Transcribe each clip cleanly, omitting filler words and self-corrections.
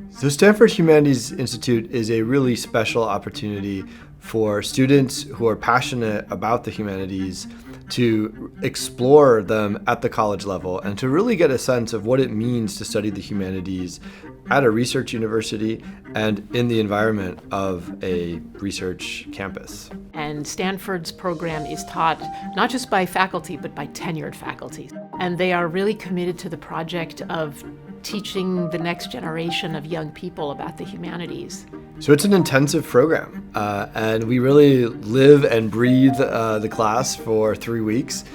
So Stanford Humanities Institute is a really special opportunity for students who are passionate about the humanities to explore them at the college level and to really get a sense of what it means to study the humanities at a research university and in the environment of a research campus. And Stanford's program is taught not just by faculty, but by tenured faculty. And they are really committed to the project of teaching the next generation of young people about the humanities. So it's an intensive program, and we really live and breathe the class for 3 weeks.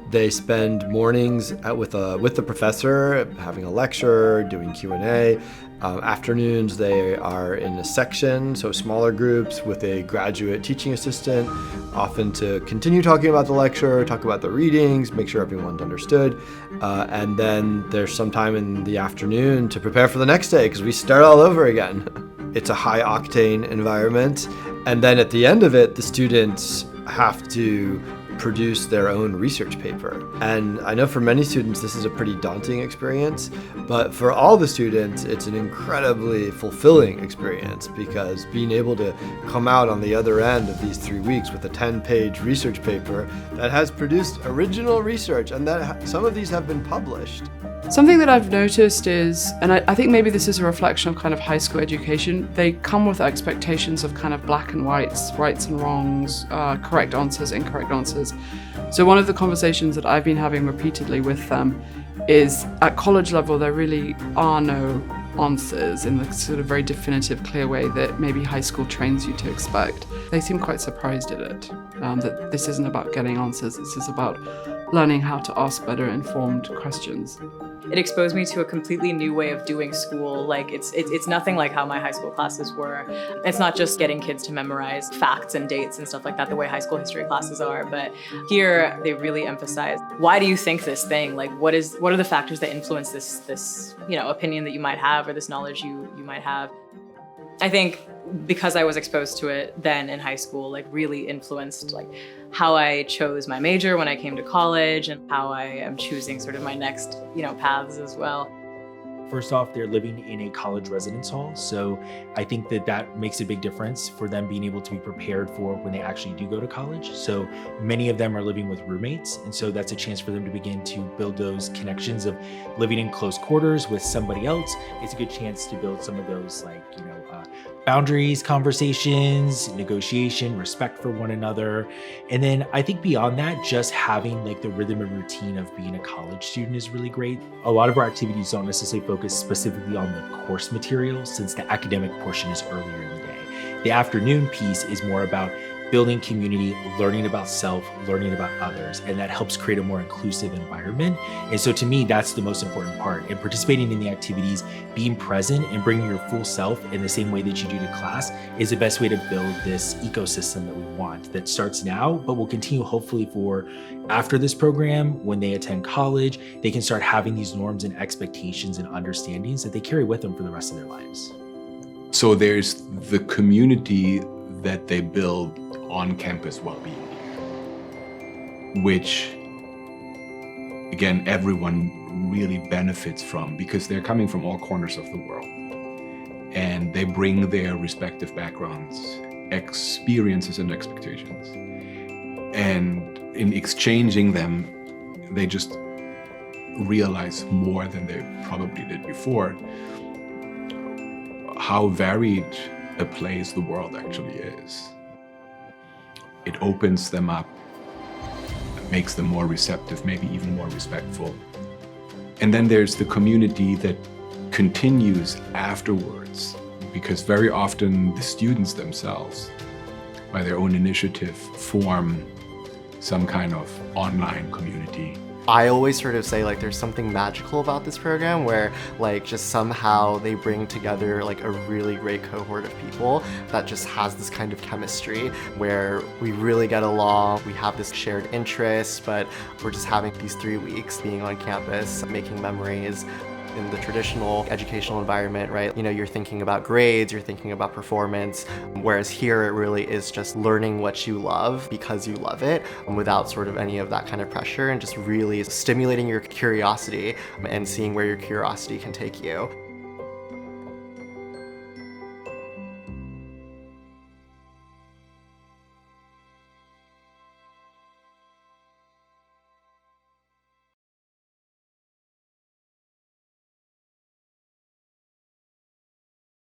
They spend mornings with the professor, having a lecture, doing Q&A. Afternoons, they are in a section, so smaller groups with a graduate teaching assistant, often to continue talking about the lecture, talk about the readings, make sure everyone's understood. And then there's some time in the afternoon to prepare for the next day, because we start all over again. It's a high-octane environment. And then at the end of it, the students have to produce their own research paper. And I know for many students this is a pretty daunting experience, but for all the students it's an incredibly fulfilling experience, because being able to come out on the other end of these 3 weeks with a 10-page research paper that has produced original research, and that some of these have been published. Something that I've noticed is, and I think maybe this is a reflection of kind of high school education, they come with expectations of kind of black and whites, rights and wrongs, correct answers, incorrect answers. So one of the conversations that I've been having repeatedly with them is at college level there really are no answers in the sort of very definitive, clear way that maybe high school trains you to expect. They seem quite surprised at it, that this isn't about getting answers, this is about learning how to ask better informed questions. It exposed me to a completely new way of doing school. Like it's nothing like how my high school classes were. It's not just getting kids to memorize facts and dates and stuff like that, the way high school history classes are. But here they really emphasize, why do you think this thing? Like what are the factors that influence this opinion that you might have, or this knowledge you might have? I think because I was exposed to it then in high school, like really influenced like how I chose my major when I came to college, and how I am choosing sort of my next, paths as well. First off, they're living in a college residence hall, so I think that makes a big difference for them being able to be prepared for when they actually do go to college. So many of them are living with roommates, and so that's a chance for them to begin to build those connections of living in close quarters with somebody else. It's a good chance to build some of those boundaries, conversations, negotiation, respect for one another. And then I think beyond that, just having the rhythm and routine of being a college student is really great. A lot of our activities don't necessarily focus specifically on the course material, since the academic portion is earlier in the day. The afternoon piece is more about building community, learning about self, learning about others, and that helps create a more inclusive environment. And so to me, that's the most important part. And participating in the activities, being present and bringing your full self in the same way that you do to class is the best way to build this ecosystem that we want, that starts now, but will continue hopefully for after this program. When they attend college, they can start having these norms and expectations and understandings that they carry with them for the rest of their lives. So there's the community that they build on campus well-being, which again everyone really benefits from, because they're coming from all corners of the world and they bring their respective backgrounds, experiences and expectations, and in exchanging them they just realize more than they probably did before how varied a place the world actually is. It opens them up, makes them more receptive, maybe even more respectful. And then there's the community that continues afterwards, because very often the students themselves, by their own initiative, form some kind of online community. I always sort of say there's something magical about this program where just somehow they bring together a really great cohort of people that just has this kind of chemistry where we really get along, we have this shared interest, but we're just having these 3 weeks being on campus, making memories. In the traditional educational environment, right? You're thinking about grades, you're thinking about performance, whereas here it really is just learning what you love because you love it, without sort of any of that kind of pressure, and just really stimulating your curiosity and seeing where your curiosity can take you.